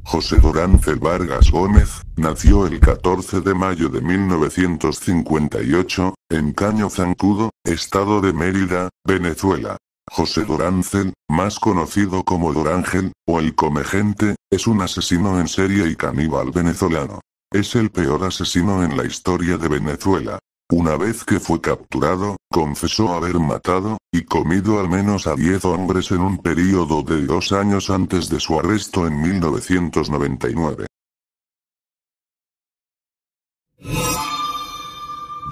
José Dorángel Vargas Gómez, nació el 14 de mayo de 1958, en Caño Zancudo, estado de Mérida, Venezuela. José Dorángel, más conocido como Dorángel, o el Comegente, es un asesino en serie y caníbal venezolano. Es el peor asesino en la historia de Venezuela. Una vez que fue capturado, confesó haber matado y comido al menos a 10 hombres en un período de 2 años antes de su arresto en 1999.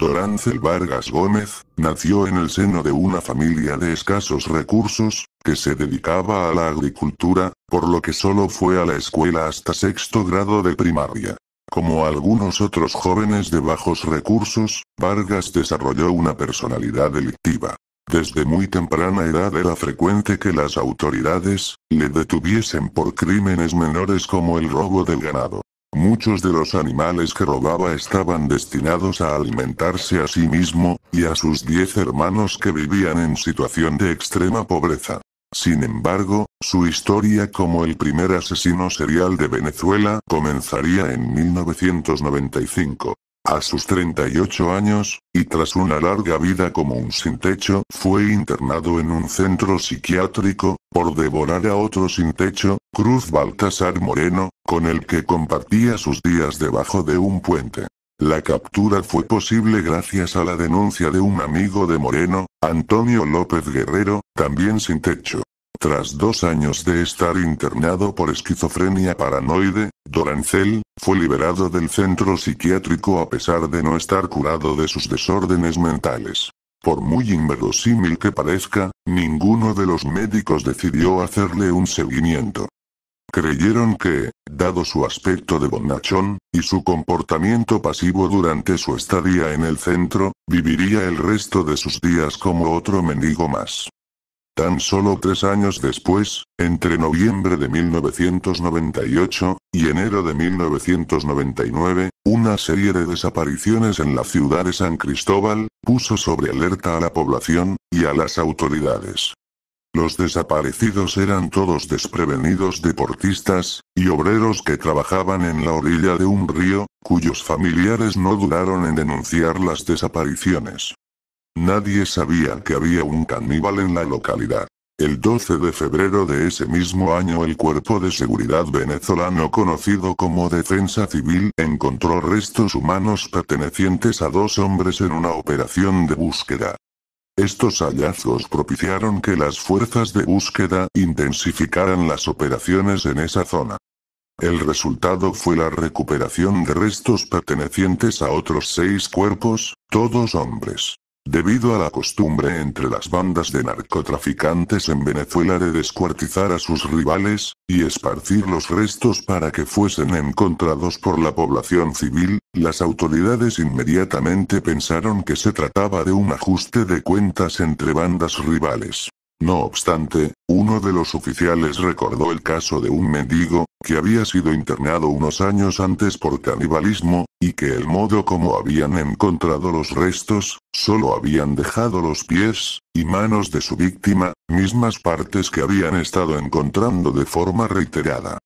Dorángel Vargas Gómez, nació en el seno de una familia de escasos recursos, que se dedicaba a la agricultura, por lo que solo fue a la escuela hasta sexto grado de primaria. Como algunos otros jóvenes de bajos recursos, Vargas desarrolló una personalidad delictiva. Desde muy temprana edad era frecuente que las autoridades le detuviesen por crímenes menores como el robo del ganado. Muchos de los animales que robaba estaban destinados a alimentarse a sí mismo, y a sus 10 hermanos que vivían en situación de extrema pobreza. Sin embargo, su historia como el primer asesino serial de Venezuela comenzaría en 1995. A sus 38 años, y tras una larga vida como un sin techo, fue internado en un centro psiquiátrico, por devorar a otro sin techo, Cruz Baltasar Moreno, con el que compartía sus días debajo de un puente. La captura fue posible gracias a la denuncia de un amigo de Moreno, Antonio López Guerrero, también sin techo. Tras 2 años de estar internado por esquizofrenia paranoide, Dorángel fue liberado del centro psiquiátrico a pesar de no estar curado de sus desórdenes mentales. Por muy inverosímil que parezca, ninguno de los médicos decidió hacerle un seguimiento. Creyeron que, dado su aspecto de bonachón, y su comportamiento pasivo durante su estadía en el centro, viviría el resto de sus días como otro mendigo más. Tan solo 3 años después, entre noviembre de 1998 y enero de 1999, una serie de desapariciones en la ciudad de San Cristóbal puso sobre alerta a la población y a las autoridades. Los desaparecidos eran todos desprevenidos deportistas y obreros que trabajaban en la orilla de un río, cuyos familiares no dudaron en denunciar las desapariciones. Nadie sabía que había un caníbal en la localidad. El 12 de febrero de ese mismo año el Cuerpo de Seguridad venezolano conocido como Defensa Civil encontró restos humanos pertenecientes a 2 hombres en una operación de búsqueda. Estos hallazgos propiciaron que las fuerzas de búsqueda intensificaran las operaciones en esa zona. El resultado fue la recuperación de restos pertenecientes a otros 6 cuerpos, todos hombres. Debido a la costumbre entre las bandas de narcotraficantes en Venezuela de descuartizar a sus rivales, y esparcir los restos para que fuesen encontrados por la población civil, las autoridades inmediatamente pensaron que se trataba de un ajuste de cuentas entre bandas rivales. No obstante, uno de los oficiales recordó el caso de un mendigo, que había sido internado unos años antes por canibalismo, y que el modo como habían encontrado los restos, solo habían dejado los pies y manos de su víctima, mismas partes que habían estado encontrando de forma reiterada.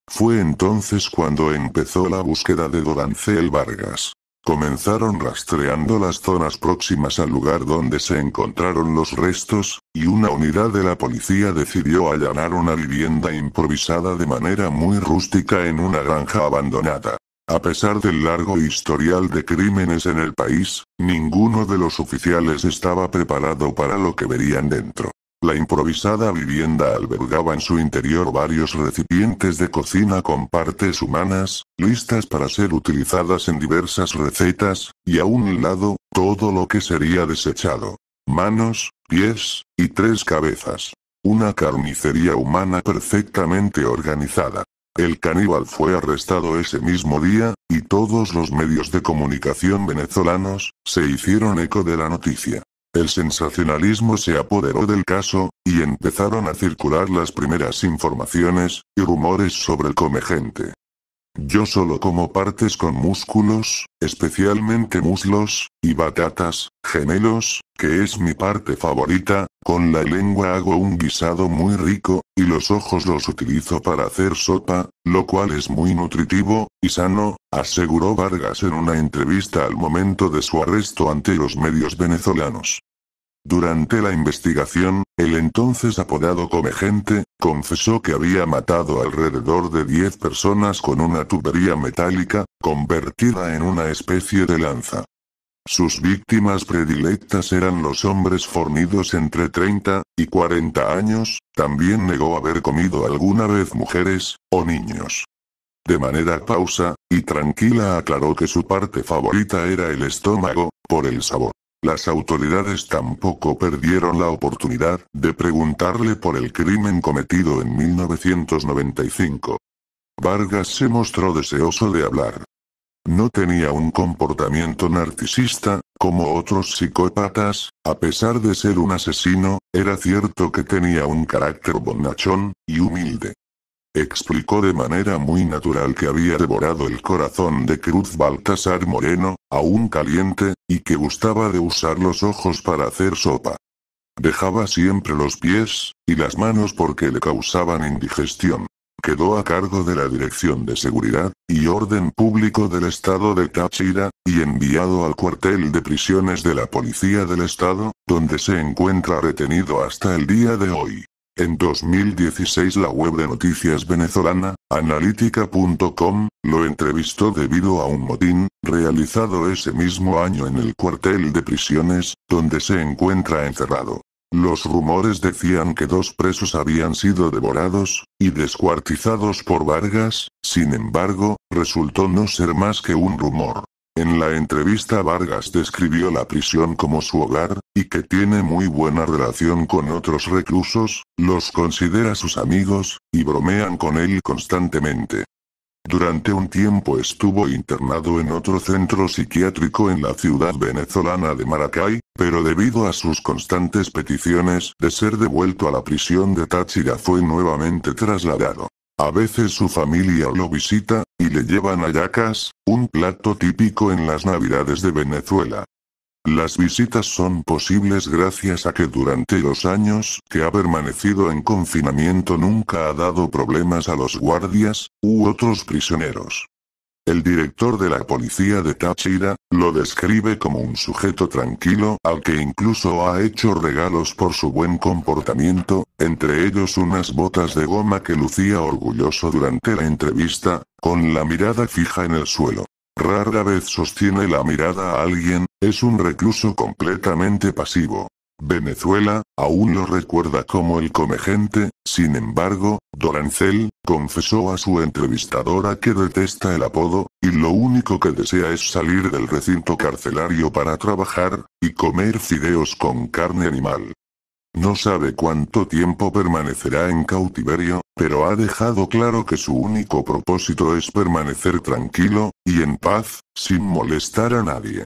Fue entonces cuando empezó la búsqueda de Dorángel Vargas. Comenzaron rastreando las zonas próximas al lugar donde se encontraron los restos, y una unidad de la policía decidió allanar una vivienda improvisada de manera muy rústica en una granja abandonada. A pesar del largo historial de crímenes en el país, ninguno de los oficiales estaba preparado para lo que verían dentro. La improvisada vivienda albergaba en su interior varios recipientes de cocina con partes humanas, listas para ser utilizadas en diversas recetas, y a un lado, todo lo que sería desechado. Manos, pies, y 3 cabezas. Una carnicería humana perfectamente organizada. El caníbal fue arrestado ese mismo día, y todos los medios de comunicación venezolanos se hicieron eco de la noticia. El sensacionalismo se apoderó del caso, y empezaron a circular las primeras informaciones y rumores sobre el Comegente. Yo solo como partes con músculos, especialmente muslos, y batatas, gemelos, que es mi parte favorita, con la lengua hago un guisado muy rico, y los ojos los utilizo para hacer sopa, lo cual es muy nutritivo, y sano, aseguró Vargas en una entrevista al momento de su arresto ante los medios venezolanos. Durante la investigación, el entonces apodado Comegente, confesó que había matado alrededor de 10 personas con una tubería metálica, convertida en una especie de lanza. Sus víctimas predilectas eran los hombres fornidos entre 30 y 40 años, también negó haber comido alguna vez mujeres, o niños. De manera pausa, y tranquila aclaró que su parte favorita era el estómago, por el sabor. Las autoridades tampoco perdieron la oportunidad de preguntarle por el crimen cometido en 1995. Vargas se mostró deseoso de hablar. No tenía un comportamiento narcisista, como otros psicópatas, a pesar de ser un asesino, era cierto que tenía un carácter bonachón y humilde. Explicó de manera muy natural que había devorado el corazón de Cruz Baltasar Moreno, aún caliente, y que gustaba de usar los ojos para hacer sopa. Dejaba siempre los pies y las manos porque le causaban indigestión. Quedó a cargo de la Dirección de Seguridad y Orden Público del Estado de Táchira, y enviado al cuartel de prisiones de la Policía del Estado, donde se encuentra retenido hasta el día de hoy. En 2016 la web de noticias venezolana, Analítica.com, lo entrevistó debido a un motín, realizado ese mismo año en el cuartel de prisiones, donde se encuentra encerrado. Los rumores decían que 2 presos habían sido devorados y descuartizados por Vargas, sin embargo, resultó no ser más que un rumor. En la entrevista Vargas describió la prisión como su hogar, y que tiene muy buena relación con otros reclusos, los considera sus amigos, y bromean con él constantemente. Durante un tiempo estuvo internado en otro centro psiquiátrico en la ciudad venezolana de Maracay, pero debido a sus constantes peticiones de ser devuelto a la prisión de Táchira fue nuevamente trasladado. A veces su familia lo visita, y le llevan hallacas, un plato típico en las Navidades de Venezuela. Las visitas son posibles gracias a que durante los años que ha permanecido en confinamiento nunca ha dado problemas a los guardias, u otros prisioneros. El director de la policía de Táchira, lo describe como un sujeto tranquilo al que incluso ha hecho regalos por su buen comportamiento, entre ellos unas botas de goma que lucía orgulloso durante la entrevista, con la mirada fija en el suelo. Rara vez sostiene la mirada a alguien, es un recluso completamente pasivo. Venezuela, aún lo recuerda como el Comegente, sin embargo, Dorancel, confesó a su entrevistadora que detesta el apodo, y lo único que desea es salir del recinto carcelario para trabajar, y comer fideos con carne animal. No sabe cuánto tiempo permanecerá en cautiverio, pero ha dejado claro que su único propósito es permanecer tranquilo, y en paz, sin molestar a nadie.